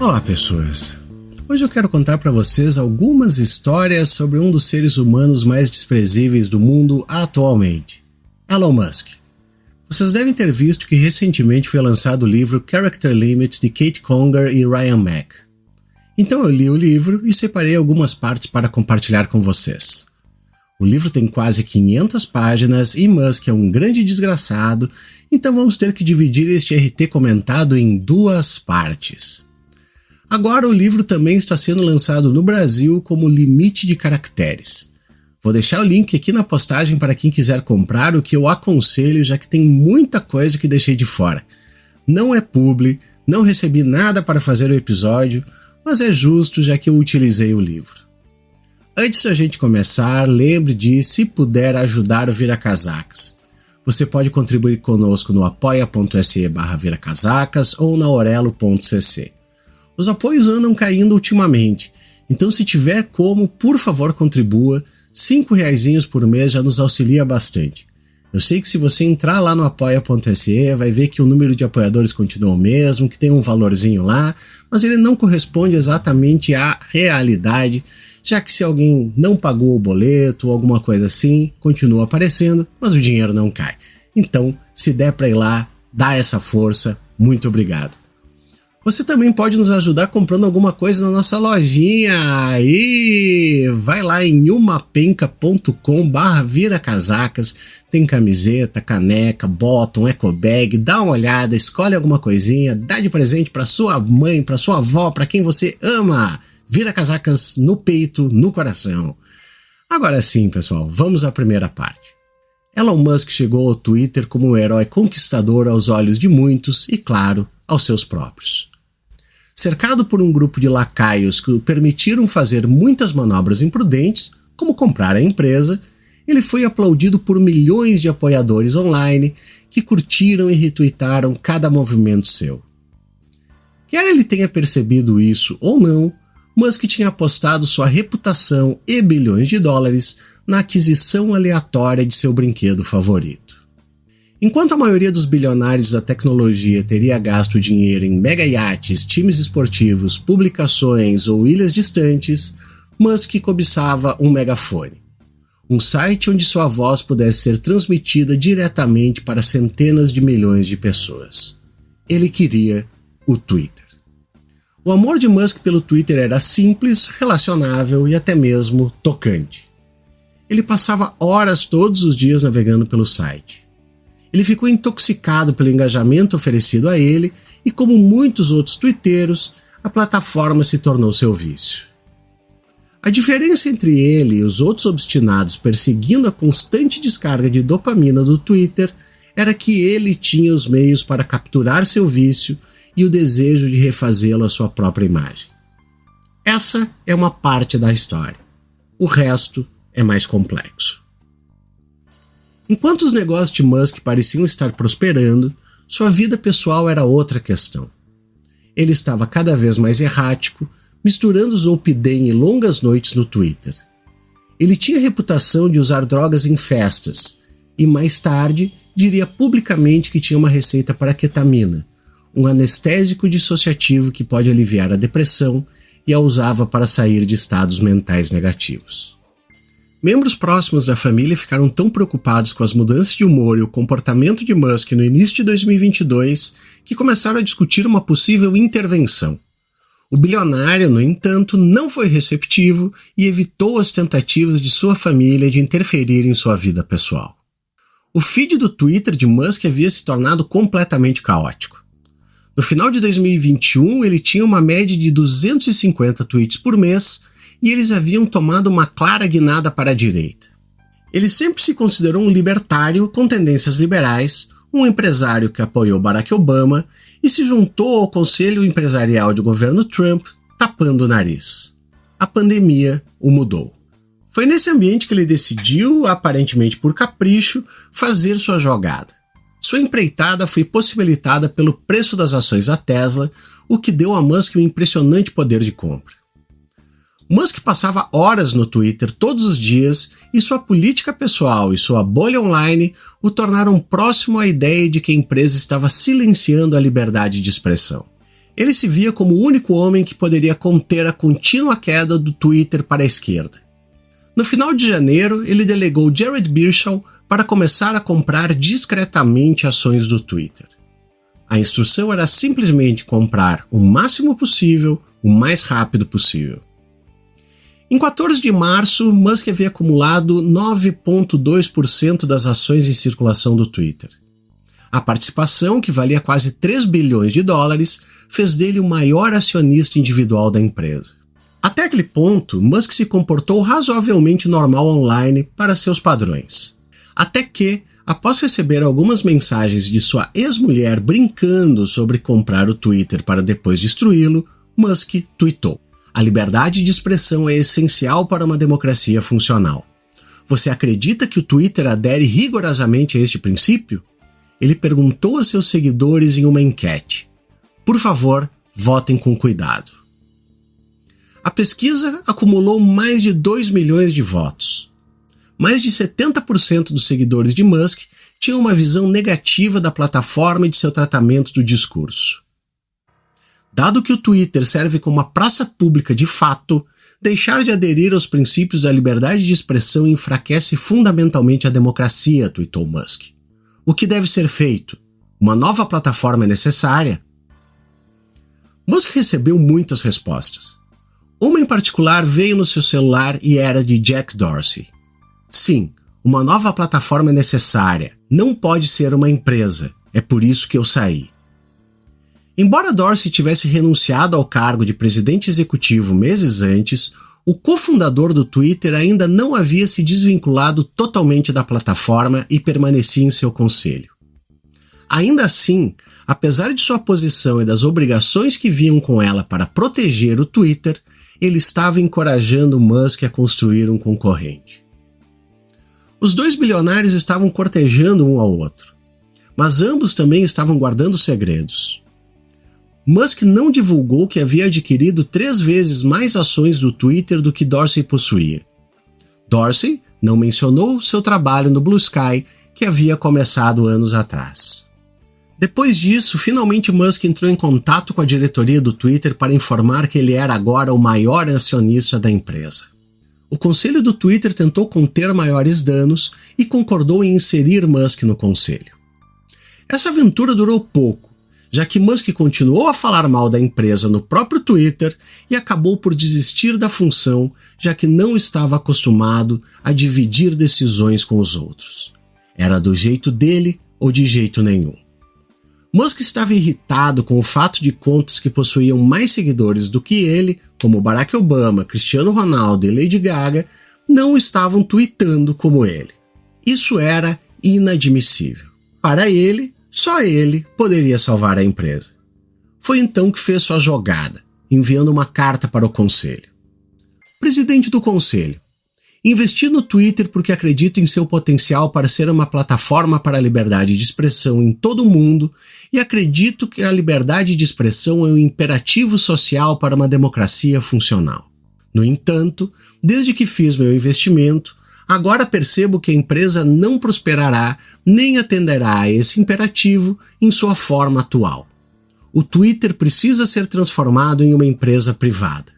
Olá, pessoas! Hoje eu quero contar para vocês algumas histórias sobre um dos seres humanos mais desprezíveis do mundo atualmente, Elon Musk. Vocês devem ter visto que recentemente foi lançado o livro Character Limit de Kate Conger e Ryan Mac. Então eu li o livro e separei algumas partes para compartilhar com vocês. O livro tem quase 500 páginas e Musk é um grande desgraçado, então vamos ter que dividir este RT comentado em duas partes. Agora o livro também está sendo lançado no Brasil como limite de caracteres. Vou deixar o link aqui na postagem para quem quiser comprar, o que eu aconselho, já que tem muita coisa que deixei de fora. Não é publi, não recebi nada para fazer o episódio, mas é justo já que eu utilizei o livro. Antes da gente começar, lembre de, se puder, ajudar o Viracasacas. Você pode contribuir conosco no apoia.se/viracasacas ou na orelo.cc. Os apoios andam caindo ultimamente, então se tiver como, por favor contribua, R$5 por mês já nos auxilia bastante. Eu sei que se você entrar lá no apoia.se vai ver que o número de apoiadores continua o mesmo, que tem um valorzinho lá, mas ele não corresponde exatamente à realidade, já que se alguém não pagou o boleto ou alguma coisa assim, continua aparecendo, mas o dinheiro não cai. Então, se der para ir lá, dá essa força, muito obrigado. Você também pode nos ajudar comprando alguma coisa na nossa lojinha. Aí, vai lá em umapenca.com/viracasacas. Tem camiseta, caneca, bottom, ecobag. Dá uma olhada, escolhe alguma coisinha, dá de presente para sua mãe, para sua avó, para quem você ama. Viracasacas no peito, no coração. Agora sim, pessoal, vamos à primeira parte. Elon Musk chegou ao Twitter como um herói conquistador aos olhos de muitos e, claro, aos seus próprios. Cercado por um grupo de lacaios que o permitiram fazer muitas manobras imprudentes, como comprar a empresa, ele foi aplaudido por milhões de apoiadores online que curtiram e retweetaram cada movimento seu. Quer ele tenha percebido isso ou não, Musk tinha apostado sua reputação e bilhões de dólares na aquisição aleatória de seu brinquedo favorito. Enquanto a maioria dos bilionários da tecnologia teria gasto dinheiro em mega iates, times esportivos, publicações ou ilhas distantes, Musk cobiçava um megafone. Um site onde sua voz pudesse ser transmitida diretamente para centenas de milhões de pessoas. Ele queria o Twitter. O amor de Musk pelo Twitter era simples, relacionável e até mesmo tocante. Ele passava horas todos os dias navegando pelo site. Ele ficou intoxicado pelo engajamento oferecido a ele e, como muitos outros twitteiros, a plataforma se tornou seu vício. A diferença entre ele e os outros obstinados perseguindo a constante descarga de dopamina do Twitter era que ele tinha os meios para capturar seu vício e o desejo de refazê-lo à sua própria imagem. Essa é uma parte da história. O resto é mais complexo. Enquanto os negócios de Musk pareciam estar prosperando, sua vida pessoal era outra questão. Ele estava cada vez mais errático, misturando zolpidem e longas noites no Twitter. Ele tinha a reputação de usar drogas em festas e, mais tarde, diria publicamente que tinha uma receita para ketamina, um anestésico dissociativo que pode aliviar a depressão, e a usava para sair de estados mentais negativos. Membros próximos da família ficaram tão preocupados com as mudanças de humor e o comportamento de Musk no início de 2022 que começaram a discutir uma possível intervenção. O bilionário, no entanto, não foi receptivo e evitou as tentativas de sua família de interferir em sua vida pessoal. O feed do Twitter de Musk havia se tornado completamente caótico. No final de 2021, ele tinha uma média de 250 tweets por mês e eles haviam tomado uma clara guinada para a direita. Ele sempre se considerou um libertário com tendências liberais, um empresário que apoiou Barack Obama e se juntou ao conselho empresarial do governo Trump, tapando o nariz. A pandemia o mudou. Foi nesse ambiente que ele decidiu, aparentemente por capricho, fazer sua jogada. Sua empreitada foi possibilitada pelo preço das ações da Tesla, o que deu a Musk um impressionante poder de compra. Musk passava horas no Twitter todos os dias e sua política pessoal e sua bolha online o tornaram próximo à ideia de que a empresa estava silenciando a liberdade de expressão. Ele se via como o único homem que poderia conter a contínua queda do Twitter para a esquerda. No final de janeiro, ele delegou Jared Birchall para começar a comprar discretamente ações do Twitter. A instrução era simplesmente comprar o máximo possível, o mais rápido possível. Em 14 de março, Musk havia acumulado 9,2% das ações em circulação do Twitter. A participação, que valia quase 3 bilhões de dólares, fez dele o maior acionista individual da empresa. Até aquele ponto, Musk se comportou razoavelmente normal online para seus padrões. Até que, após receber algumas mensagens de sua ex-mulher brincando sobre comprar o Twitter para depois destruí-lo, Musk tweetou: "A liberdade de expressão é essencial para uma democracia funcional. Você acredita que o Twitter adere rigorosamente a este princípio?" Ele perguntou a seus seguidores em uma enquete: "Por favor, votem com cuidado." A pesquisa acumulou mais de 2 milhões de votos. Mais de 70% dos seguidores de Musk tinham uma visão negativa da plataforma e de seu tratamento do discurso. Dado que o Twitter serve como uma praça pública de fato, deixar de aderir aos princípios da liberdade de expressão enfraquece fundamentalmente a democracia, tweetou Musk. O que deve ser feito? Uma nova plataforma é necessária? Musk recebeu muitas respostas. Uma em particular veio no seu celular e era de Jack Dorsey. "Sim, uma nova plataforma é necessária. Não pode ser uma empresa. É por isso que eu saí." Embora Dorsey tivesse renunciado ao cargo de presidente executivo meses antes, o cofundador do Twitter ainda não havia se desvinculado totalmente da plataforma e permanecia em seu conselho. Ainda assim, apesar de sua posição e das obrigações que vinham com ela para proteger o Twitter, ele estava encorajando Musk a construir um concorrente. Os dois bilionários estavam cortejando um ao outro, mas ambos também estavam guardando segredos. Musk não divulgou que havia adquirido 3 vezes mais ações do Twitter do que Dorsey possuía. Dorsey não mencionou seu trabalho no Blue Sky, que havia começado anos atrás. Depois disso, finalmente Musk entrou em contato com a diretoria do Twitter para informar que ele era agora o maior acionista da empresa. O conselho do Twitter tentou conter maiores danos e concordou em inserir Musk no conselho. Essa aventura durou pouco, já que Musk continuou a falar mal da empresa no próprio Twitter e acabou por desistir da função, já que não estava acostumado a dividir decisões com os outros. Era do jeito dele ou de jeito nenhum. Musk estava irritado com o fato de contas que possuíam mais seguidores do que ele, como Barack Obama, Cristiano Ronaldo e Lady Gaga, não estavam tweetando como ele. Isso era inadmissível. Para ele, só ele poderia salvar a empresa. Foi então que fez sua jogada, enviando uma carta para o conselho. Presidente do conselho, investi no Twitter porque acredito em seu potencial para ser uma plataforma para a liberdade de expressão em todo o mundo e acredito que a liberdade de expressão é um imperativo social para uma democracia funcional. No entanto, desde que fiz meu investimento, agora percebo que a empresa não prosperará nem atenderá a esse imperativo em sua forma atual. O Twitter precisa ser transformado em uma empresa privada.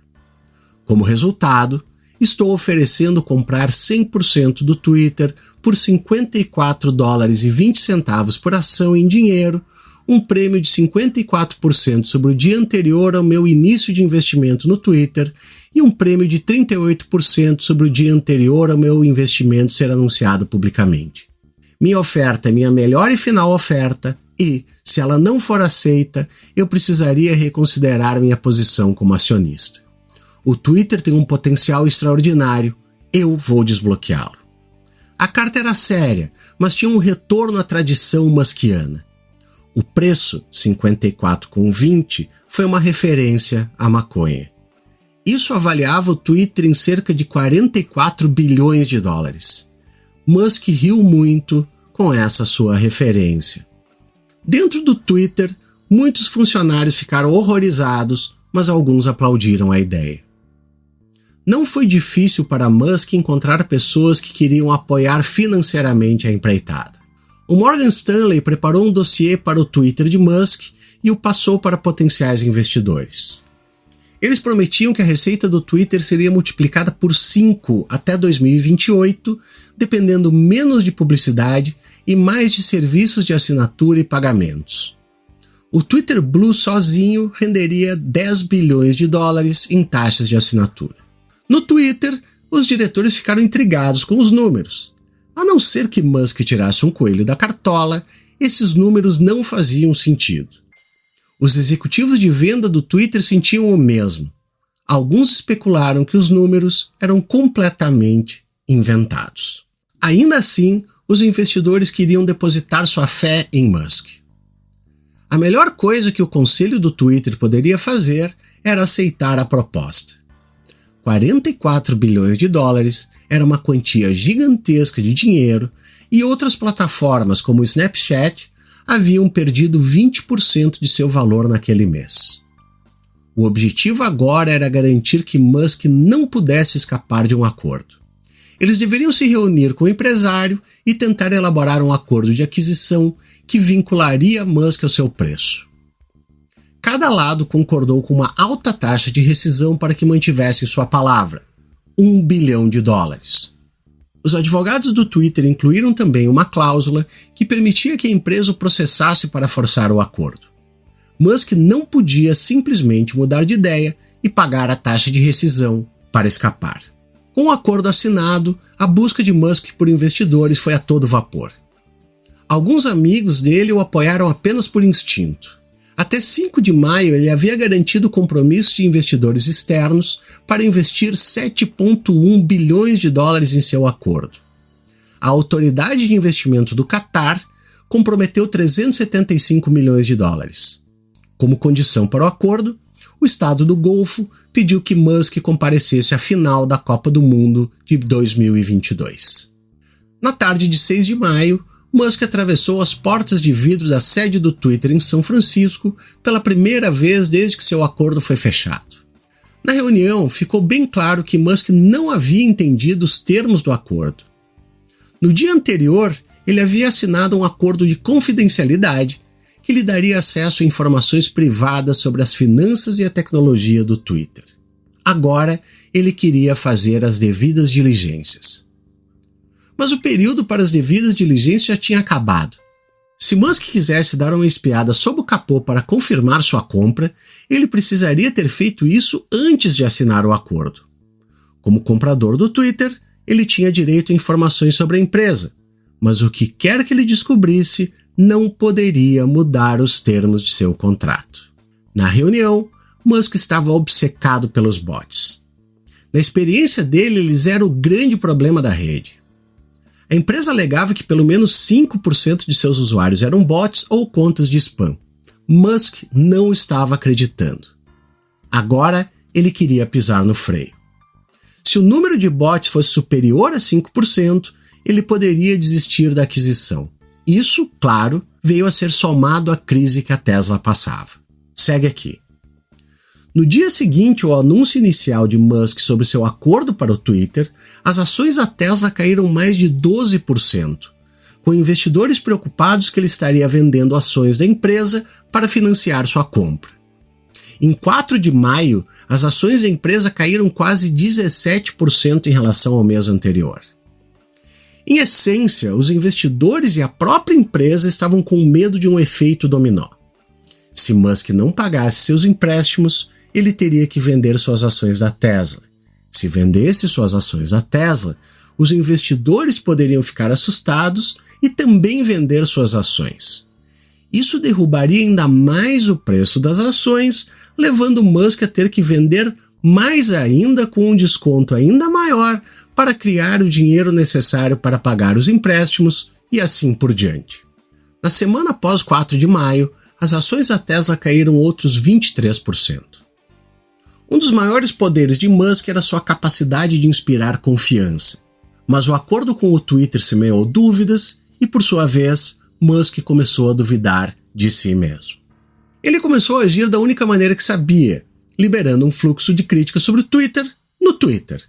Como resultado, estou oferecendo comprar 100% do Twitter por $54,20 por ação em dinheiro, um prêmio de 54% sobre o dia anterior ao meu início de investimento no Twitter e um prêmio de 38% sobre o dia anterior ao meu investimento ser anunciado publicamente. Minha oferta é minha melhor e final oferta e, se ela não for aceita, eu precisaria reconsiderar minha posição como acionista. O Twitter tem um potencial extraordinário, eu vou desbloqueá-lo. A carta era séria, mas tinha um retorno à tradição muskiana. O preço, 54,20, foi uma referência à maconha. Isso avaliava o Twitter em cerca de 44 bilhões de dólares. Musk riu muito com essa sua referência. Dentro do Twitter, muitos funcionários ficaram horrorizados, mas alguns aplaudiram a ideia. Não foi difícil para Musk encontrar pessoas que queriam apoiar financeiramente a empreitada. O Morgan Stanley preparou um dossiê para o Twitter de Musk e o passou para potenciais investidores. Eles prometiam que a receita do Twitter seria multiplicada por 5 até 2028, dependendo menos de publicidade e mais de serviços de assinatura e pagamentos. O Twitter Blue sozinho renderia 10 bilhões de dólares em taxas de assinatura. No Twitter, os diretores ficaram intrigados com os números. A não ser que Musk tirasse um coelho da cartola, esses números não faziam sentido. Os executivos de venda do Twitter sentiam o mesmo. Alguns especularam que os números eram completamente inventados. Ainda assim, os investidores queriam depositar sua fé em Musk. A melhor coisa que o conselho do Twitter poderia fazer era aceitar a proposta. 44 bilhões de dólares era uma quantia gigantesca de dinheiro e outras plataformas como o Snapchat haviam perdido 20% de seu valor naquele mês. O objetivo agora era garantir que Musk não pudesse escapar de um acordo. Eles deveriam se reunir com o empresário e tentar elaborar um acordo de aquisição que vincularia Musk ao seu preço. Cada lado concordou com uma alta taxa de rescisão para que mantivessem sua palavra, 1 bilhão de dólares. Os advogados do Twitter incluíram também uma cláusula que permitia que a empresa o processasse para forçar o acordo. Musk não podia simplesmente mudar de ideia e pagar a taxa de rescisão para escapar. Com o acordo assinado, a busca de Musk por investidores foi a todo vapor. Alguns amigos dele o apoiaram apenas por instinto. Até 5 de maio ele havia garantido compromissos de investidores externos para investir 7,1 bilhões de dólares em seu acordo. A autoridade de investimento do Catar comprometeu 375 milhões de dólares. Como condição para o acordo, o Estado do Golfo pediu que Musk comparecesse à final da Copa do Mundo de 2022. Na tarde de 6 de maio, Musk atravessou as portas de vidro da sede do Twitter em São Francisco pela primeira vez desde que seu acordo foi fechado. Na reunião, ficou bem claro que Musk não havia entendido os termos do acordo. No dia anterior, ele havia assinado um acordo de confidencialidade que lhe daria acesso a informações privadas sobre as finanças e a tecnologia do Twitter. Agora, ele queria fazer as devidas diligências. Mas o período para as devidas diligências já tinha acabado. Se Musk quisesse dar uma espiada sob o capô para confirmar sua compra, ele precisaria ter feito isso antes de assinar o acordo. Como comprador do Twitter, ele tinha direito a informações sobre a empresa, mas o que quer que ele descobrisse não poderia mudar os termos de seu contrato. Na reunião, Musk estava obcecado pelos bots. Na experiência dele, eles eram o grande problema da rede. A empresa alegava que pelo menos 5% de seus usuários eram bots ou contas de spam. Musk não estava acreditando. Agora, ele queria pisar no freio. Se o número de bots fosse superior a 5%, ele poderia desistir da aquisição. Isso, claro, veio a ser somado à crise que a Tesla passava. Segue aqui. No dia seguinte ao anúncio inicial de Musk sobre seu acordo para o Twitter, as ações da Tesla caíram mais de 12%, com investidores preocupados que ele estaria vendendo ações da empresa para financiar sua compra. Em 4 de maio, as ações da empresa caíram quase 17% em relação ao mês anterior. Em essência, os investidores e a própria empresa estavam com medo de um efeito dominó. Se Musk não pagasse seus empréstimos, ele teria que vender suas ações da Tesla. Se vendesse suas ações da Tesla, os investidores poderiam ficar assustados e também vender suas ações. Isso derrubaria ainda mais o preço das ações, levando Musk a ter que vender mais ainda com um desconto ainda maior para criar o dinheiro necessário para pagar os empréstimos e assim por diante. Na semana após 4 de maio, as ações da Tesla caíram outros 23%. Um dos maiores poderes de Musk era sua capacidade de inspirar confiança. Mas o acordo com o Twitter semeou dúvidas e, por sua vez, Musk começou a duvidar de si mesmo. Ele começou a agir da única maneira que sabia, liberando um fluxo de críticas sobre o Twitter no Twitter.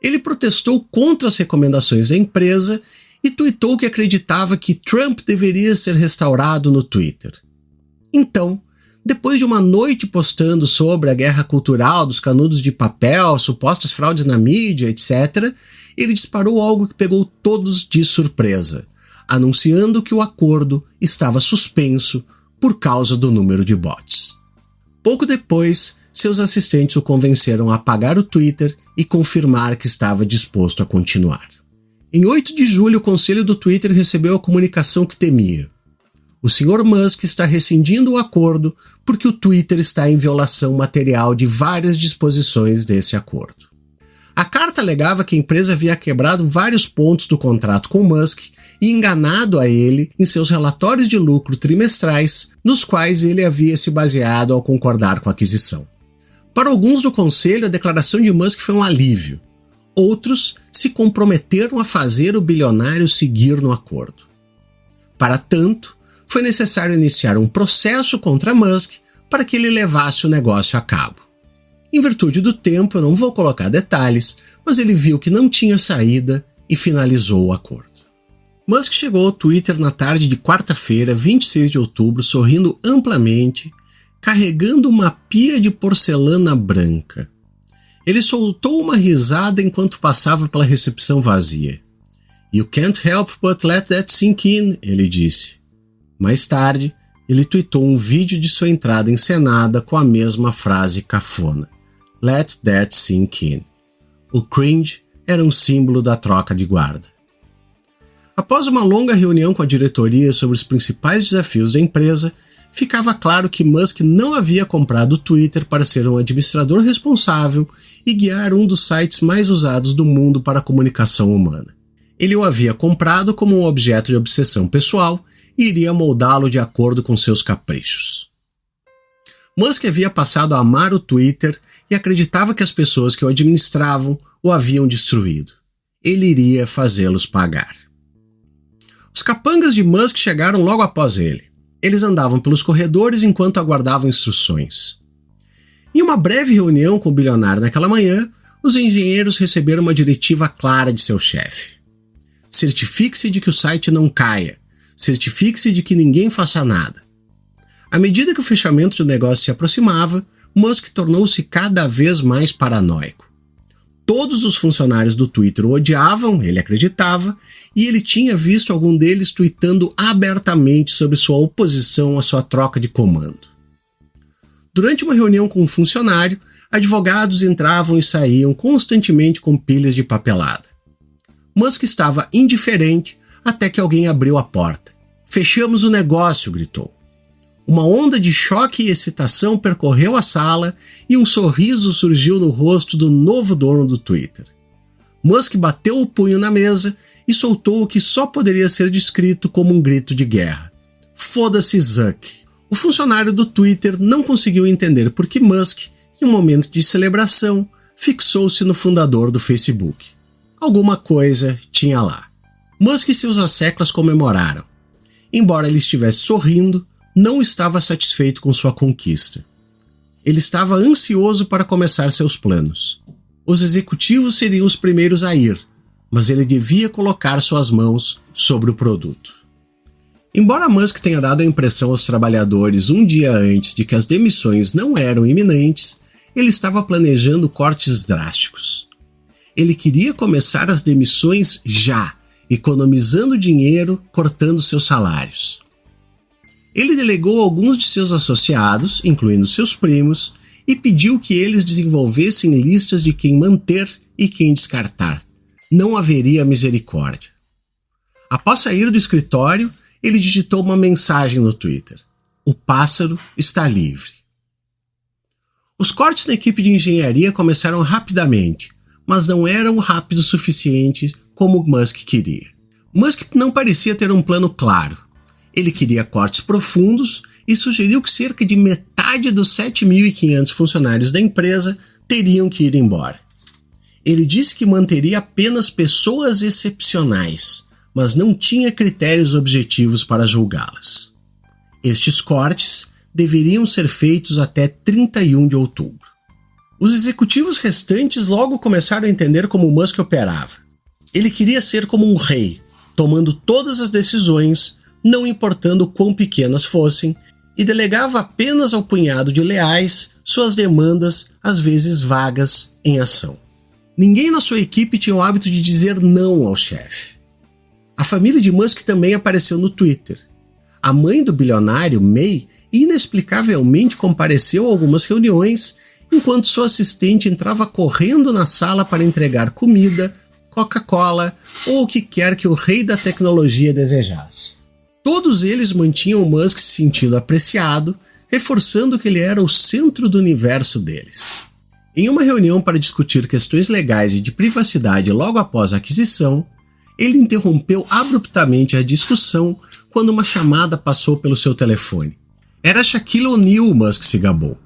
Ele protestou contra as recomendações da empresa e tweetou que acreditava que Trump deveria ser restaurado no Twitter. Então, Depois de uma noite postando sobre a guerra cultural dos canudos de papel, supostas fraudes na mídia, etc., ele disparou algo que pegou todos de surpresa, anunciando que o acordo estava suspenso por causa do número de bots. Pouco depois, seus assistentes o convenceram a apagar o Twitter e confirmar que estava disposto a continuar. Em 8 de julho, o conselho do Twitter recebeu a comunicação que temia. O Sr. Musk está rescindindo o acordo porque o Twitter está em violação material de várias disposições desse acordo. A carta alegava que a empresa havia quebrado vários pontos do contrato com Musk e enganado a ele em seus relatórios de lucro trimestrais, nos quais ele havia se baseado ao concordar com a aquisição. Para alguns do conselho, a declaração de Musk foi um alívio. Outros se comprometeram a fazer o bilionário seguir no acordo. Para tanto, foi necessário iniciar um processo contra Musk para que ele levasse o negócio a cabo. Em virtude do tempo, eu não vou colocar detalhes, mas ele viu que não tinha saída e finalizou o acordo. Musk chegou ao Twitter na tarde de quarta-feira, 26 de outubro, sorrindo amplamente, carregando uma pia de porcelana branca. Ele soltou uma risada enquanto passava pela recepção vazia. "You can't help but let that sink in", ele disse. Mais tarde, ele tweetou um vídeo de sua entrada encenada com a mesma frase cafona. "Let that sink in". O cringe era um símbolo da troca de guarda. Após uma longa reunião com a diretoria sobre os principais desafios da empresa, ficava claro que Musk não havia comprado o Twitter para ser um administrador responsável e guiar um dos sites mais usados do mundo para a comunicação humana. Ele o havia comprado como um objeto de obsessão pessoal e iria moldá-lo de acordo com seus caprichos. Musk havia passado a amar o Twitter e acreditava que as pessoas que o administravam o haviam destruído. Ele iria fazê-los pagar. Os capangas de Musk chegaram logo após ele. Eles andavam pelos corredores enquanto aguardavam instruções. Em uma breve reunião com o bilionário naquela manhã, os engenheiros receberam uma diretiva clara de seu chefe. Certifique-se de que o site não caia. Certifique-se de que ninguém faça nada. À medida que o fechamento do negócio se aproximava, Musk tornou-se cada vez mais paranoico. Todos os funcionários do Twitter o odiavam, ele acreditava, e ele tinha visto algum deles tweetando abertamente sobre sua oposição à sua troca de comando. Durante uma reunião com um funcionário, advogados entravam e saíam constantemente com pilhas de papelada. Musk estava indiferente até que alguém abriu a porta. "Fechamos o negócio", gritou. Uma onda de choque e excitação percorreu a sala e um sorriso surgiu no rosto do novo dono do Twitter. Musk bateu o punho na mesa e soltou o que só poderia ser descrito como um grito de guerra. "Foda-se, Zuck!" O funcionário do Twitter não conseguiu entender por que Musk, em um momento de celebração, fixou-se no fundador do Facebook. Alguma coisa tinha lá. Musk e seus asseclas comemoraram. Embora ele estivesse sorrindo, não estava satisfeito com sua conquista. Ele estava ansioso para começar seus planos. Os executivos seriam os primeiros a ir, mas ele devia colocar suas mãos sobre o produto. Embora Musk tenha dado a impressão aos trabalhadores um dia antes de que as demissões não eram iminentes, ele estava planejando cortes drásticos. Ele queria começar as demissões já, economizando dinheiro, cortando seus salários. Ele delegou alguns de seus associados, incluindo seus primos, e pediu que eles desenvolvessem listas de quem manter e quem descartar. Não haveria misericórdia. Após sair do escritório, ele digitou uma mensagem no Twitter: "O pássaro está livre". Os cortes na equipe de engenharia começaram rapidamente, mas não eram rápidos o suficiente como Musk queria. Musk não parecia ter um plano claro. Ele queria cortes profundos e sugeriu que cerca de metade dos 7.500 funcionários da empresa teriam que ir embora. Ele disse que manteria apenas pessoas excepcionais, mas não tinha critérios objetivos para julgá-las. Estes cortes deveriam ser feitos até 31 de outubro. Os executivos restantes logo começaram a entender como Musk operava. Ele queria ser como um rei, tomando todas as decisões, não importando quão pequenas fossem, e delegava apenas ao punhado de leais suas demandas, às vezes vagas, em ação. Ninguém na sua equipe tinha o hábito de dizer não ao chefe. A família de Musk também apareceu no Twitter. A mãe do bilionário, May, inexplicavelmente compareceu a algumas reuniões, enquanto sua assistente entrava correndo na sala para entregar comida, Coca-Cola ou o que quer que o rei da tecnologia desejasse. Todos eles mantinham Musk se sentindo apreciado, reforçando que ele era o centro do universo deles. Em uma reunião para discutir questões legais e de privacidade logo após a aquisição, ele interrompeu abruptamente a discussão quando uma chamada passou pelo seu telefone. Era Shaquille O'Neal, Musk se gabou.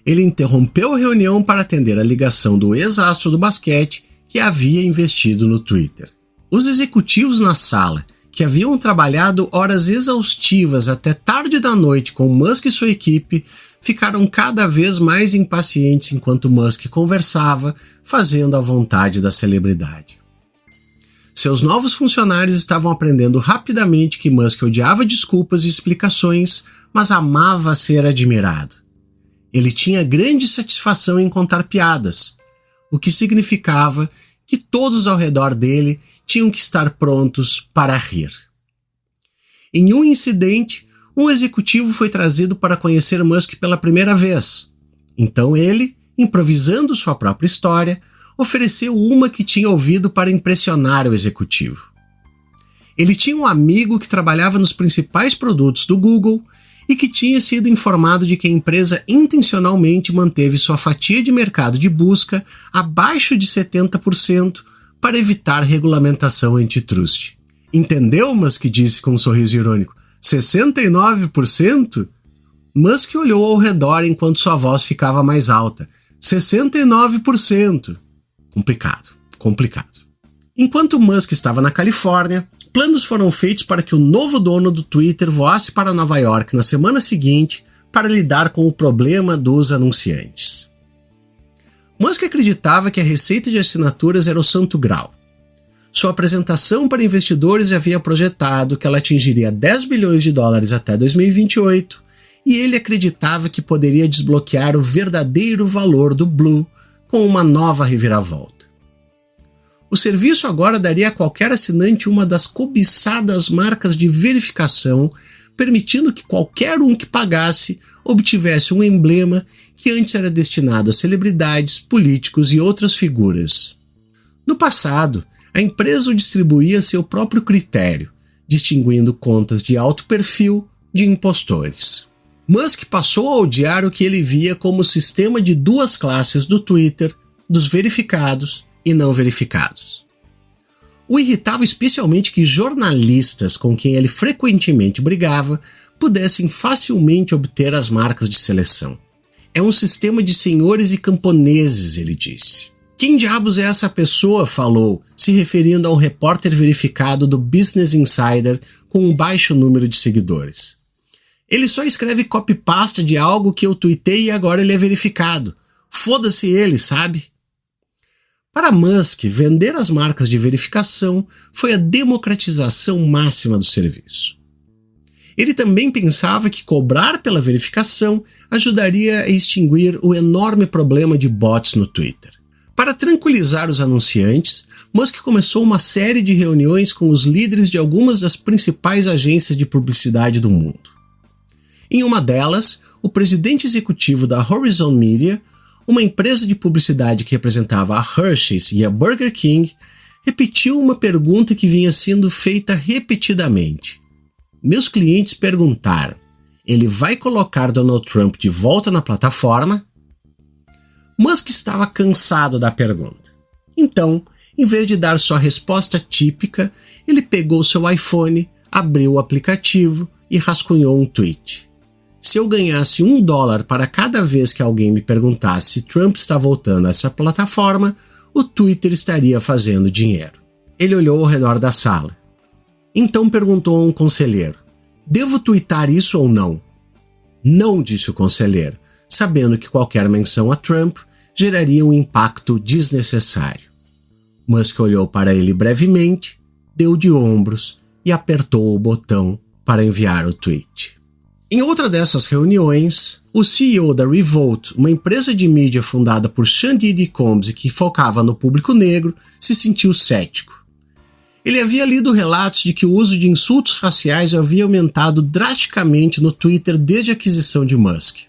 Ele interrompeu a reunião para atender a ligação do ex-astro do basquete que havia investido no Twitter. Os executivos na sala, que haviam trabalhado horas exaustivas até tarde da noite com Musk e sua equipe, ficaram cada vez mais impacientes enquanto Musk conversava, fazendo a vontade da celebridade. Seus novos funcionários estavam aprendendo rapidamente que Musk odiava desculpas e explicações, mas amava ser admirado. Ele tinha grande satisfação em contar piadas, o que significava que todos ao redor dele tinham que estar prontos para rir. Em um incidente, um executivo foi trazido para conhecer Musk pela primeira vez. Então ele, improvisando sua própria história, ofereceu uma que tinha ouvido para impressionar o executivo. Ele tinha um amigo que trabalhava nos principais produtos do Google e que tinha sido informado de que a empresa intencionalmente manteve sua fatia de mercado de busca abaixo de 70% para evitar regulamentação antitrust. Entendeu? Musk disse com um sorriso irônico. 69%? Musk olhou ao redor enquanto sua voz ficava mais alta. 69%. Complicado. Enquanto Musk estava na Califórnia, planos foram feitos para que o novo dono do Twitter voasse para Nova York na semana seguinte para lidar com o problema dos anunciantes. Musk acreditava que a receita de assinaturas era o santo grau. Sua apresentação para investidores havia projetado que ela atingiria 10 bilhões de dólares até 2028 e ele acreditava que poderia desbloquear o verdadeiro valor do Blue com uma nova reviravolta. O serviço agora daria a qualquer assinante uma das cobiçadas marcas de verificação, permitindo que qualquer um que pagasse obtivesse um emblema que antes era destinado a celebridades, políticos e outras figuras. No passado, a empresa o distribuía a seu próprio critério, distinguindo contas de alto perfil de impostores. Musk passou a odiar o que ele via como o sistema de duas classes do Twitter, dos verificados e não verificados. O irritava especialmente que jornalistas com quem ele frequentemente brigava pudessem facilmente obter as marcas de seleção. É um sistema de senhores e camponeses, ele disse. Quem diabos é essa pessoa? Falou, se referindo a um repórter verificado do Business Insider com um baixo número de seguidores. Ele só escreve copy-pasta de algo que eu tuitei e agora ele é verificado. Foda-se ele, sabe? Para Musk, vender as marcas de verificação foi a democratização máxima do serviço. Ele também pensava que cobrar pela verificação ajudaria a extinguir o enorme problema de bots no Twitter. Para tranquilizar os anunciantes, Musk começou uma série de reuniões com os líderes de algumas das principais agências de publicidade do mundo. Em uma delas, o presidente executivo da Horizon Media, uma empresa de publicidade que representava a Hershey's e a Burger King, repetiu uma pergunta que vinha sendo feita repetidamente. Meus clientes perguntaram, ele vai colocar Donald Trump de volta na plataforma? Musk estava cansado da pergunta. Então, em vez de dar sua resposta típica, ele pegou seu iPhone, abriu o aplicativo e rascunhou um tweet. Se eu ganhasse $1 para cada vez que alguém me perguntasse se Trump está voltando a essa plataforma, o Twitter estaria fazendo dinheiro. Ele olhou ao redor da sala. Então perguntou a um conselheiro, devo tuitar isso ou não? Não, disse o conselheiro, sabendo que qualquer menção a Trump geraria um impacto desnecessário. Musk olhou para ele brevemente, deu de ombros e apertou o botão para enviar o tweet. Em outra dessas reuniões, o CEO da Revolt, uma empresa de mídia fundada por Sean Diddy Combs que focava no público negro, se sentiu cético. Ele havia lido relatos de que o uso de insultos raciais havia aumentado drasticamente no Twitter desde a aquisição de Musk.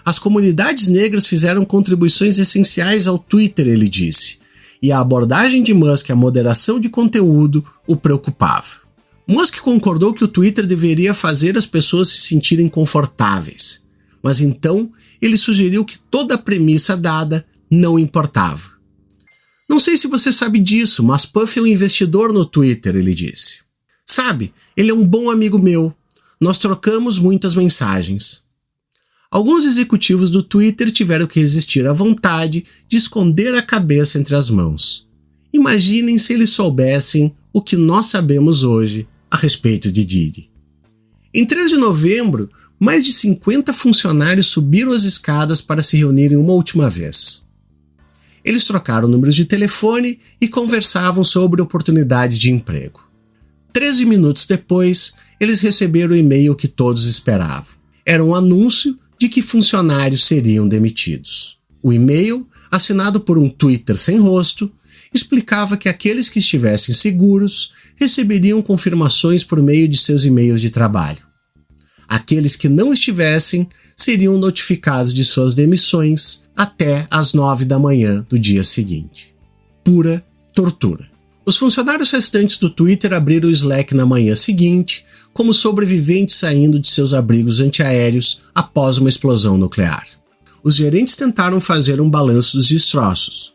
As comunidades negras fizeram contribuições essenciais ao Twitter, ele disse, e a abordagem de Musk à moderação de conteúdo o preocupava. Musk concordou que o Twitter deveria fazer as pessoas se sentirem confortáveis, mas então ele sugeriu que toda a premissa dada não importava. Não sei se você sabe disso, mas Puff é um investidor no Twitter, ele disse. Sabe, ele é um bom amigo meu. Nós trocamos muitas mensagens. Alguns executivos do Twitter tiveram que resistir à vontade de esconder a cabeça entre as mãos. Imaginem se eles soubessem o que nós sabemos hoje a respeito de Diddy. Em 3 de novembro, mais de 50 funcionários subiram as escadas para se reunirem uma última vez. Eles trocaram números de telefone e conversavam sobre oportunidades de emprego. 13 minutos depois, eles receberam o e-mail que todos esperavam. Era um anúncio de que funcionários seriam demitidos. O e-mail, assinado por um Twitter sem rosto, explicava que aqueles que estivessem seguros receberiam confirmações por meio de seus e-mails de trabalho. Aqueles que não estivessem seriam notificados de suas demissões até às 9 da manhã do dia seguinte. Pura tortura. Os funcionários restantes do Twitter abriram o Slack na manhã seguinte, como sobreviventes saindo de seus abrigos antiaéreos após uma explosão nuclear. Os gerentes tentaram fazer um balanço dos destroços.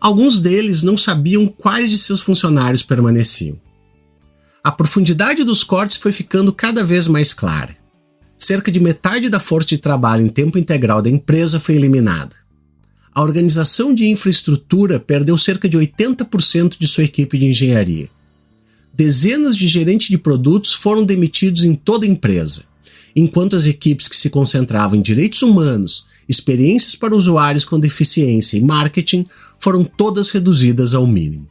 Alguns deles não sabiam quais de seus funcionários permaneciam. A profundidade dos cortes foi ficando cada vez mais clara. Cerca de metade da força de trabalho em tempo integral da empresa foi eliminada. A organização de infraestrutura perdeu cerca de 80% de sua equipe de engenharia. Dezenas de gerentes de produtos foram demitidos em toda a empresa, enquanto as equipes que se concentravam em direitos humanos, experiências para usuários com deficiência e marketing foram todas reduzidas ao mínimo.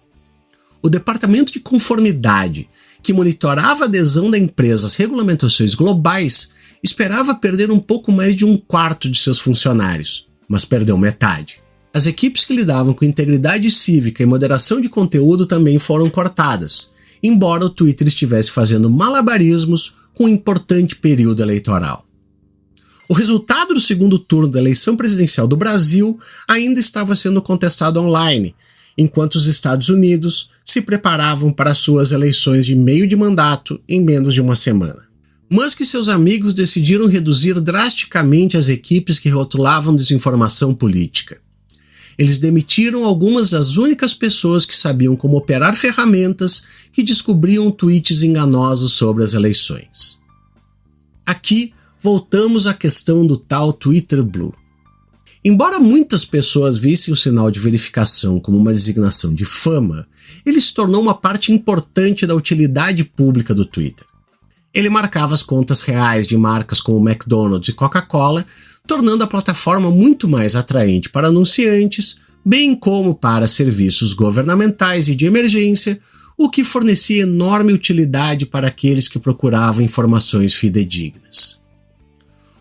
O departamento de conformidade, que monitorava a adesão da empresa às regulamentações globais, esperava perder um pouco mais de 1/4 de seus funcionários, mas perdeu metade. As equipes que lidavam com integridade cívica e moderação de conteúdo também foram cortadas, embora o Twitter estivesse fazendo malabarismos com um importante período eleitoral. O resultado do segundo turno da eleição presidencial do Brasil ainda estava sendo contestado online, enquanto os Estados Unidos se preparavam para suas eleições de meio de mandato em menos de uma semana. Musk e seus amigos decidiram reduzir drasticamente as equipes que rotulavam desinformação política. Eles demitiram algumas das únicas pessoas que sabiam como operar ferramentas que descobriam tweets enganosos sobre as eleições. Aqui, voltamos à questão do tal Twitter Blue. Embora muitas pessoas vissem o sinal de verificação como uma designação de fama, ele se tornou uma parte importante da utilidade pública do Twitter. Ele marcava as contas reais de marcas como McDonald's e Coca-Cola, tornando a plataforma muito mais atraente para anunciantes, bem como para serviços governamentais e de emergência, o que fornecia enorme utilidade para aqueles que procuravam informações fidedignas.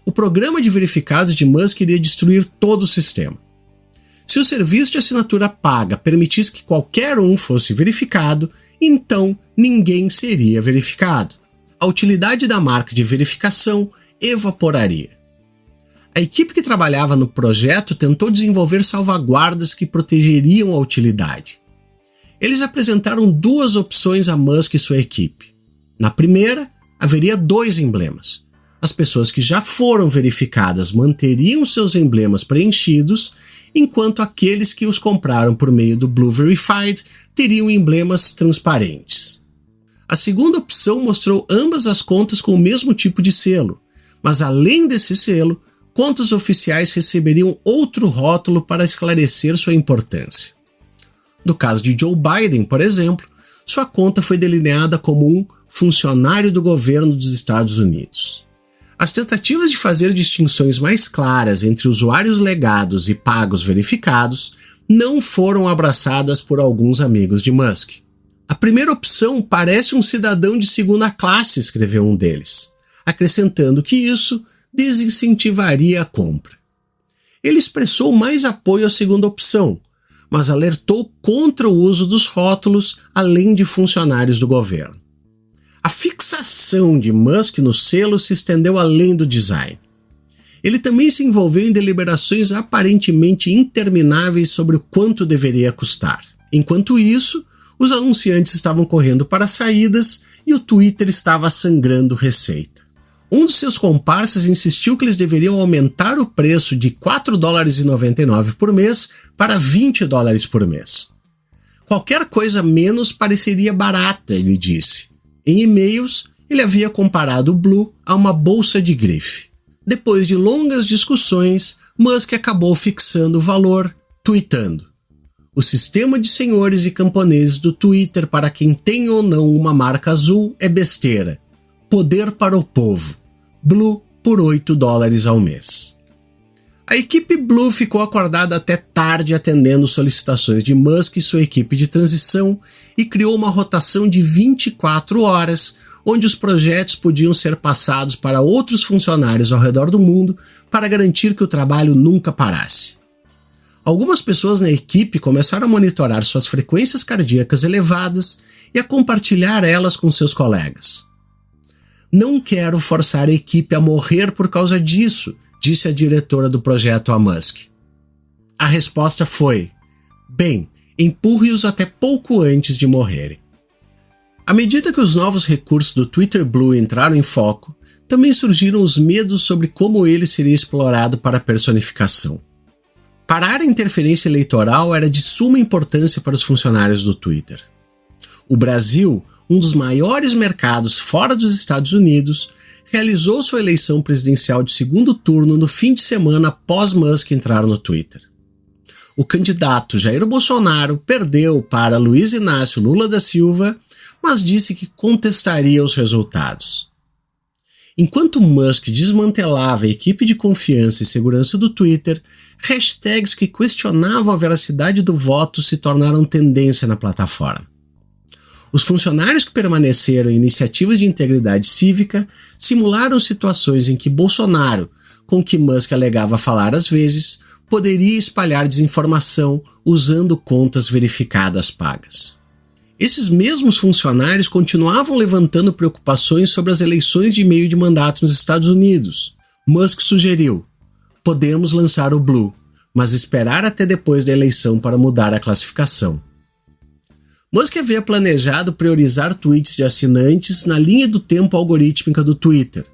O programa de verificados de Musk iria destruir todo o sistema. Se o serviço de assinatura paga permitisse que qualquer um fosse verificado, então ninguém seria verificado. A utilidade da marca de verificação evaporaria. A equipe que trabalhava no projeto tentou desenvolver salvaguardas que protegeriam a utilidade. Eles apresentaram 2 opções a Musk e sua equipe. Na primeira, haveria 2 emblemas. As pessoas que já foram verificadas manteriam seus emblemas preenchidos, enquanto aqueles que os compraram por meio do Blue Verified teriam emblemas transparentes. A segunda opção mostrou ambas as contas com o mesmo tipo de selo, mas além desse selo, contas oficiais receberiam outro rótulo para esclarecer sua importância. No caso de Joe Biden, por exemplo, sua conta foi delineada como um funcionário do governo dos Estados Unidos. As tentativas de fazer distinções mais claras entre usuários legados e pagos verificados não foram abraçadas por alguns amigos de Musk. A primeira opção parece um cidadão de segunda classe, escreveu um deles. acrescentando que isso desincentivaria a compra. Ele expressou mais apoio à segunda opção, mas alertou contra o uso dos rótulos além de funcionários do governo. A fixação de Musk no selo se estendeu além do design. Ele também se envolveu em deliberações aparentemente intermináveis sobre o quanto deveria custar. Enquanto isso, os anunciantes estavam correndo para saídas e o Twitter estava sangrando receita. Um de seus comparsas insistiu que eles deveriam aumentar o preço de $4,99 por mês para $20 por mês. Qualquer coisa menos pareceria barata, ele disse. Em e-mails, ele havia comparado o Blue a uma bolsa de grife. Depois de longas discussões, Musk acabou fixando o valor, tweetando: "O sistema de senhores e camponeses do Twitter para quem tem ou não uma marca azul é besteira. Poder para o povo. Blue por $8 ao mês." A equipe Blue ficou acordada até tarde atendendo solicitações de Musk e sua equipe de transição e criou uma rotação de 24 horas, onde os projetos podiam ser passados para outros funcionários ao redor do mundo para garantir que o trabalho nunca parasse. Algumas pessoas na equipe começaram a monitorar suas frequências cardíacas elevadas e a compartilhar elas com seus colegas. "Não quero forçar a equipe a morrer por causa disso", disse a diretora do projeto a Musk. A resposta foi: "Bem, empurre-os até pouco antes de morrerem." À medida que os novos recursos do Twitter Blue entraram em foco, também surgiram os medos sobre como ele seria explorado para personificação. Parar a interferência eleitoral era de suma importância para os funcionários do Twitter. O Brasil, um dos maiores mercados fora dos Estados Unidos, realizou sua eleição presidencial de segundo turno no fim de semana após Musk entrar no Twitter. O candidato Jair Bolsonaro perdeu para Luiz Inácio Lula da Silva, mas disse que contestaria os resultados. Enquanto Musk desmantelava a equipe de confiança e segurança do Twitter, hashtags que questionavam a veracidade do voto se tornaram tendência na plataforma. Os funcionários que permaneceram em iniciativas de integridade cívica simularam situações em que Bolsonaro, com que Musk alegava falar às vezes, poderia espalhar desinformação usando contas verificadas pagas. Esses mesmos funcionários continuavam levantando preocupações sobre as eleições de meio de mandato nos Estados Unidos. Musk sugeriu: "Podemos lançar o Blue, mas esperar até depois da eleição para mudar a classificação." Musk havia planejado priorizar tweets de assinantes na linha do tempo algorítmica do Twitter,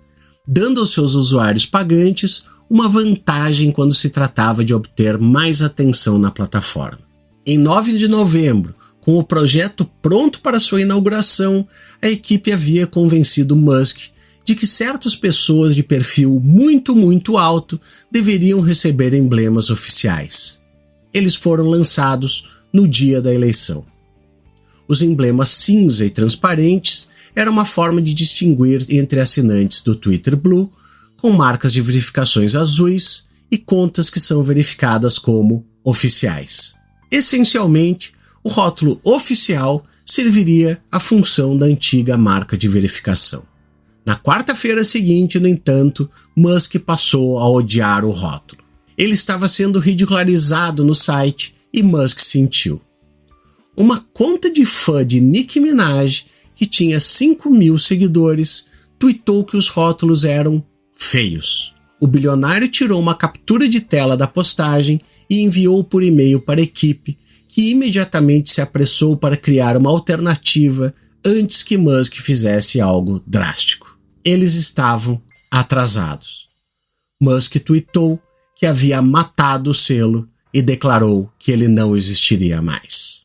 dando aos seus usuários pagantes uma vantagem quando se tratava de obter mais atenção na plataforma. Em 9 de novembro, com o projeto pronto para sua inauguração, a equipe havia convencido Musk de que certas pessoas de perfil muito alto deveriam receber emblemas oficiais. Eles foram lançados no dia da eleição. Os emblemas cinza e transparentes eram uma forma de distinguir entre assinantes do Twitter Blue, com marcas de verificações azuis e contas que são verificadas como oficiais. Essencialmente, o rótulo oficial serviria à função da antiga marca de verificação. Na quarta-feira seguinte, no entanto, Musk passou a odiar o rótulo. Ele estava sendo ridicularizado no site e Musk sentiu. Uma conta de fã de Nicki Minaj, que tinha 5.000 seguidores, tweetou que os rótulos eram feios. O bilionário tirou uma captura de tela da postagem e enviou por e-mail para a equipe, que imediatamente se apressou para criar uma alternativa antes que Musk fizesse algo drástico. Eles estavam atrasados. Musk tweetou que havia matado o selo e declarou que ele não existiria mais.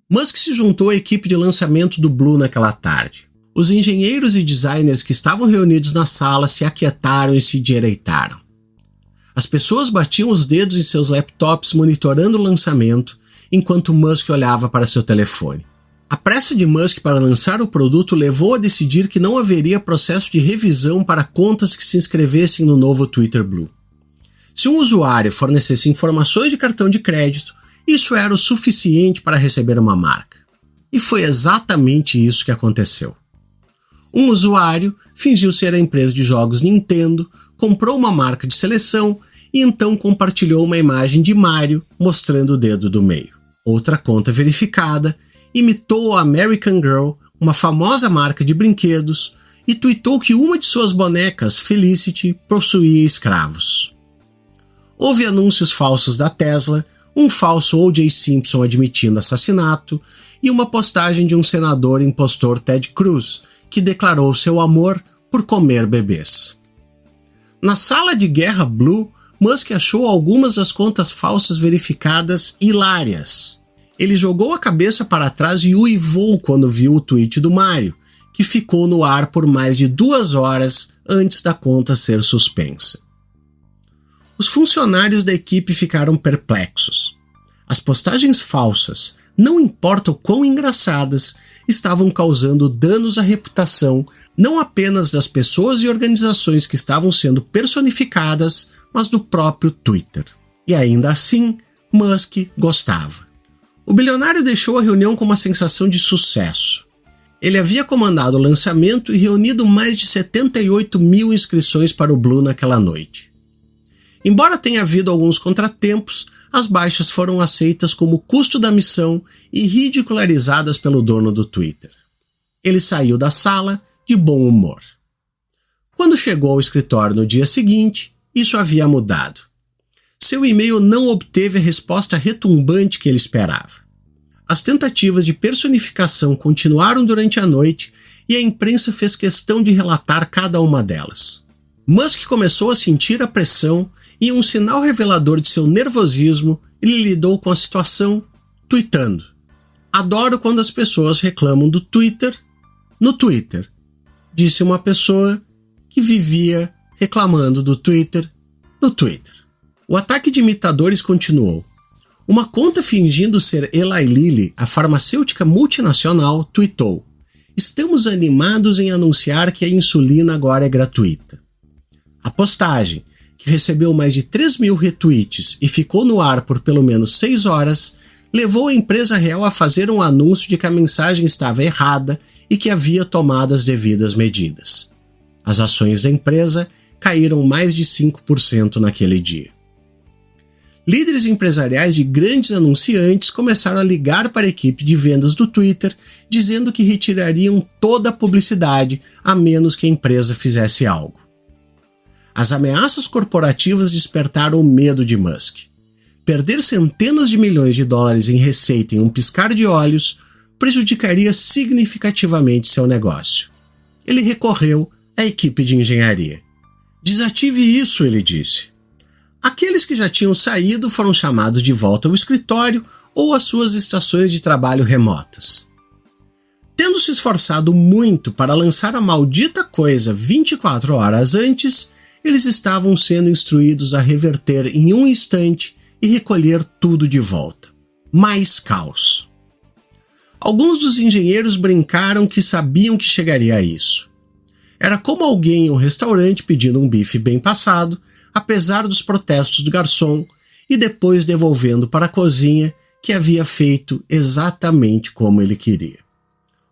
Musk se juntou à equipe de lançamento do Blue naquela tarde. Os engenheiros e designers que estavam reunidos na sala se aquietaram e se endireitaram. As pessoas batiam os dedos em seus laptops monitorando o lançamento, enquanto Musk olhava para seu telefone. A pressa de Musk para lançar o produto levou a decidir que não haveria processo de revisão para contas que se inscrevessem no novo Twitter Blue. Se um usuário fornecesse informações de cartão de crédito, isso era o suficiente para receber uma marca. E foi exatamente isso que aconteceu. Um usuário fingiu ser a empresa de jogos Nintendo, comprou uma marca de seleção e então compartilhou uma imagem de Mario mostrando o dedo do meio. Outra conta verificada imitou a American Girl, uma famosa marca de brinquedos, e tuitou que uma de suas bonecas, Felicity, possuía escravos. Houve anúncios falsos da Tesla, um falso O.J. Simpson admitindo assassinato e uma postagem de um senador impostor Ted Cruz, que declarou seu amor por comer bebês. Na sala de guerra Blue, Musk achou algumas das contas falsas verificadas hilárias. Ele jogou a cabeça para trás e uivou quando viu o tweet do Mario, que ficou no ar por mais de 2 horas antes da conta ser suspensa. Os funcionários da equipe ficaram perplexos. As postagens falsas, não importa o quão engraçadas, estavam causando danos à reputação não apenas das pessoas e organizações que estavam sendo personificadas, mas do próprio Twitter. E ainda assim, Musk gostava. O bilionário deixou a reunião com uma sensação de sucesso. Ele havia comandado o lançamento e reunido mais de 78 mil inscrições para o Blue naquela noite. Embora tenha havido alguns contratempos, as baixas foram aceitas como custo da missão e ridicularizadas pelo dono do Twitter. Ele saiu da sala de bom humor. Quando chegou ao escritório no dia seguinte, isso havia mudado. Seu e-mail não obteve a resposta retumbante que ele esperava. As tentativas de personificação continuaram durante a noite e a imprensa fez questão de relatar cada uma delas. Musk começou a sentir a pressão e, um sinal revelador de seu nervosismo, ele lidou com a situação tuitando: "Adoro quando as pessoas reclamam do Twitter no Twitter", disse uma pessoa que vivia reclamando do Twitter no Twitter. O ataque de imitadores continuou. Uma conta fingindo ser Eli Lilly, a farmacêutica multinacional, tuitou: "Estamos animados em anunciar que a insulina agora é gratuita." A postagem, que recebeu mais de 3.000 retweets e ficou no ar por pelo menos 6 horas, levou a empresa real a fazer um anúncio de que a mensagem estava errada e que havia tomado as devidas medidas. As ações da empresa caíram mais de 5% naquele dia. Líderes empresariais de grandes anunciantes começaram a ligar para a equipe de vendas do Twitter, dizendo que retirariam toda a publicidade a menos que a empresa fizesse algo. As ameaças corporativas despertaram o medo de Musk. Perder centenas de milhões de dólares em receita em um piscar de olhos prejudicaria significativamente seu negócio. Ele recorreu à equipe de engenharia. "Desative isso", ele disse. Aqueles que já tinham saído foram chamados de volta ao escritório ou às suas estações de trabalho remotas. Tendo se esforçado muito para lançar a maldita coisa 24 horas antes, eles estavam sendo instruídos a reverter em um instante e recolher tudo de volta. Mais caos. Alguns dos engenheiros brincaram que sabiam que chegaria a isso. Era como alguém em um restaurante pedindo um bife bem passado, apesar dos protestos do garçom, e depois devolvendo para a cozinha que havia feito exatamente como ele queria.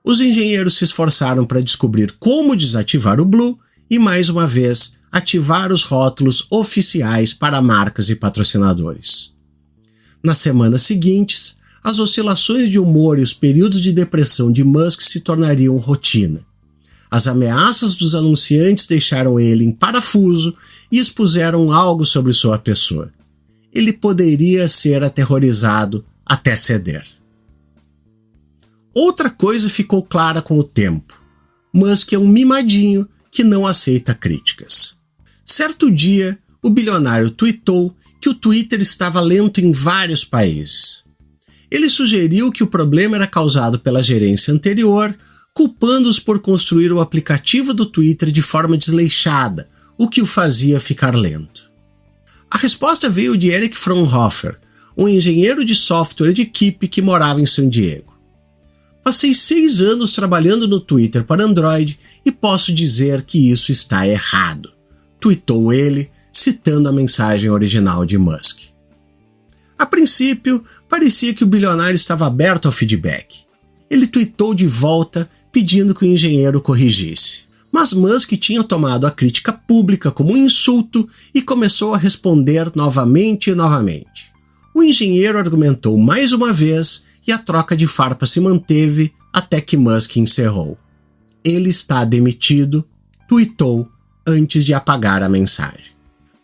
Os engenheiros se esforçaram para descobrir como desativar o Blue e, mais uma vez, ativar os rótulos oficiais para marcas e patrocinadores. Nas semanas seguintes, as oscilações de humor e os períodos de depressão de Musk se tornariam rotina. As ameaças dos anunciantes deixaram ele em parafuso e expuseram algo sobre sua pessoa. Ele poderia ser aterrorizado até ceder. Outra coisa ficou clara com o tempo. Musk é um mimadinho que não aceita críticas. Certo dia, o bilionário tweetou que o Twitter estava lento em vários países. Ele sugeriu que o problema era causado pela gerência anterior, culpando-os por construir o aplicativo do Twitter de forma desleixada, o que o fazia ficar lento. A resposta veio de Eric Fraunhofer, um engenheiro de software de equipe que morava em San Diego. "Passei 6 anos trabalhando no Twitter para Android e posso dizer que isso está errado", tweetou ele, citando a mensagem original de Musk. A princípio, parecia que o bilionário estava aberto ao feedback. Ele tweetou de volta, pedindo que o engenheiro corrigisse. Mas Musk tinha tomado a crítica pública como um insulto e começou a responder novamente e novamente. O engenheiro argumentou mais uma vez e a troca de farpa se manteve até que Musk encerrou. Ele está demitido, tuitou antes de apagar a mensagem.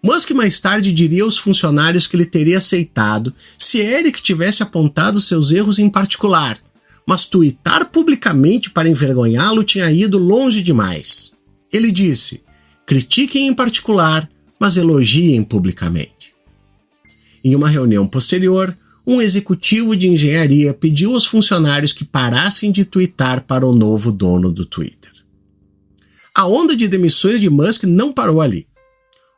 Musk mais tarde diria aos funcionários que ele teria aceitado se Eric tivesse apontado seus erros em particular, mas tuitar publicamente para envergonhá-lo tinha ido longe demais. Ele disse: critiquem em particular, mas elogiem publicamente. Em uma reunião posterior, um executivo de engenharia pediu aos funcionários que parassem de tuitar para o novo dono do Twitter. A onda de demissões de Musk não parou ali.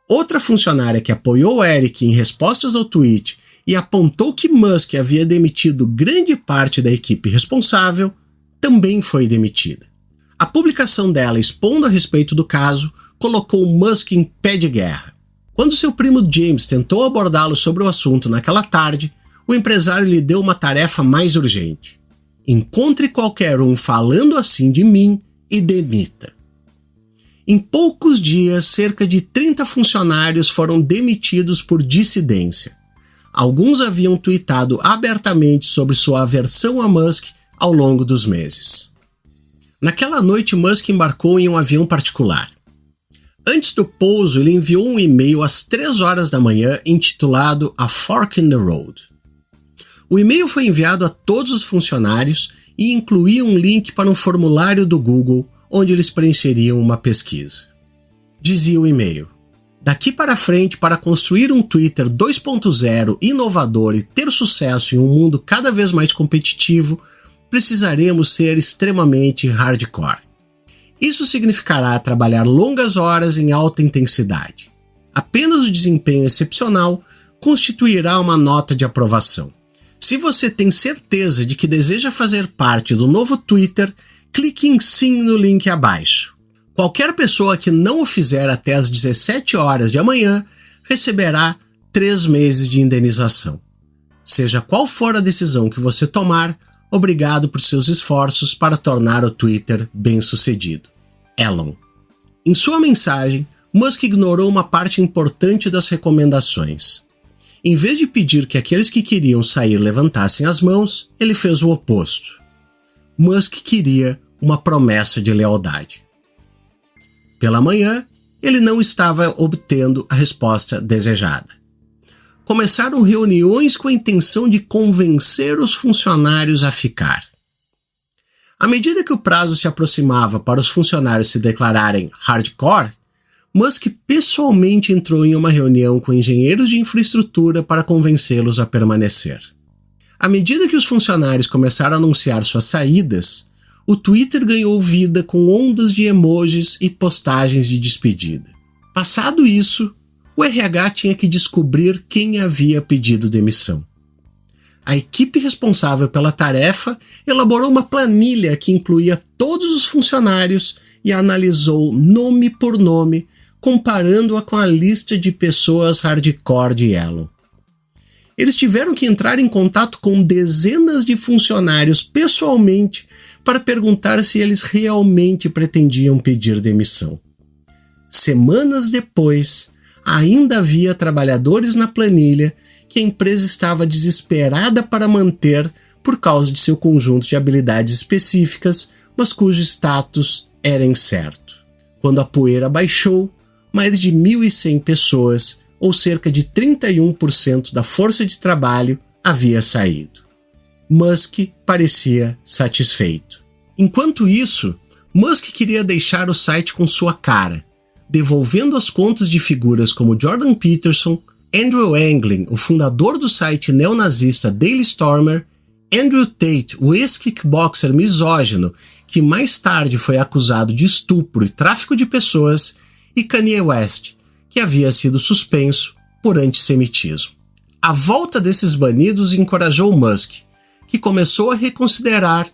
Outra funcionária que apoiou Eric em respostas ao tweet e apontou que Musk havia demitido grande parte da equipe responsável, também foi demitida. A publicação dela expondo a respeito do caso colocou Musk em pé de guerra. Quando seu primo James tentou abordá-lo sobre o assunto naquela tarde, o empresário lhe deu uma tarefa mais urgente. Encontre qualquer um falando assim de mim e demita. Em poucos dias, cerca de 30 funcionários foram demitidos por dissidência. Alguns haviam tuitado abertamente sobre sua aversão a Musk ao longo dos meses. Naquela noite, Musk embarcou em um avião particular. Antes do pouso, ele enviou um e-mail às 3 horas da manhã intitulado A Fork in the Road. O e-mail foi enviado a todos os funcionários e incluía um link para um formulário do Google onde eles preencheriam uma pesquisa. Dizia o e-mail: daqui para frente, para construir um Twitter 2.0 inovador e ter sucesso em um mundo cada vez mais competitivo, precisaremos ser extremamente hardcore. Isso significará trabalhar longas horas em alta intensidade. Apenas o desempenho excepcional constituirá uma nota de aprovação. Se você tem certeza de que deseja fazer parte do novo Twitter, clique em sim no link abaixo. Qualquer pessoa que não o fizer até às 17 horas de amanhã receberá 3 meses de indenização. Seja qual for a decisão que você tomar, obrigado por seus esforços para tornar o Twitter bem-sucedido. Elon. Em sua mensagem, Musk ignorou uma parte importante das recomendações. Em vez de pedir que aqueles que queriam sair levantassem as mãos, ele fez o oposto. Musk queria uma promessa de lealdade. Pela manhã, ele não estava obtendo a resposta desejada. Começaram reuniões com a intenção de convencer os funcionários a ficar. À medida que o prazo se aproximava para os funcionários se declararem hardcore, Musk pessoalmente entrou em uma reunião com engenheiros de infraestrutura para convencê-los a permanecer. À medida que os funcionários começaram a anunciar suas saídas, o Twitter ganhou vida com ondas de emojis e postagens de despedida. Passado isso, o RH tinha que descobrir quem havia pedido demissão. A equipe responsável pela tarefa elaborou uma planilha que incluía todos os funcionários e analisou nome por nome, comparando-a com a lista de pessoas hardcore de Elon. Eles tiveram que entrar em contato com dezenas de funcionários pessoalmente para perguntar se eles realmente pretendiam pedir demissão. Semanas depois, ainda havia trabalhadores na planilha que a empresa estava desesperada para manter por causa de seu conjunto de habilidades específicas, mas cujo status era incerto. Quando a poeira baixou, mais de 1.100 pessoas, ou cerca de 31% da força de trabalho, havia saído. Musk parecia satisfeito. Enquanto isso, Musk queria deixar o site com sua cara, devolvendo as contas de figuras como Jordan Peterson, Andrew Anglin, o fundador do site neonazista Daily Stormer, Andrew Tate, o ex-kickboxer misógino que mais tarde foi acusado de estupro e tráfico de pessoas, e Kanye West, que havia sido suspenso por antissemitismo. A volta desses banidos encorajou Musk, que começou a reconsiderar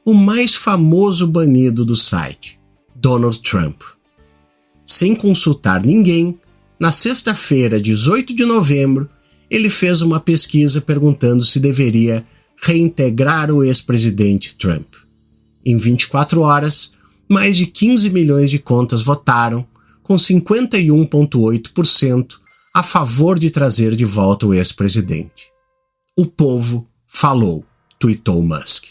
o mais famoso banido do site, Donald Trump. Sem consultar ninguém, na sexta-feira, 18 de novembro, ele fez uma pesquisa perguntando se deveria reintegrar o ex-presidente Trump. Em 24 horas, mais de 15 milhões de contas votaram, com 51,8% a favor de trazer de volta o ex-presidente. O povo falou, tuitou Musk.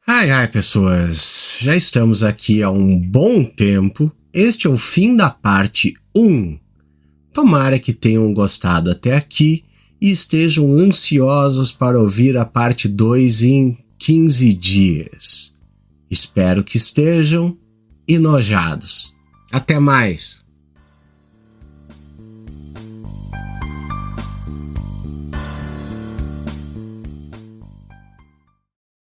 Ai, pessoas, já estamos aqui há um bom tempo. Este é o fim da parte 1. Tomara que tenham gostado até aqui e estejam ansiosos para ouvir a parte 2 em 15 dias. Espero que estejam enojados. Até mais!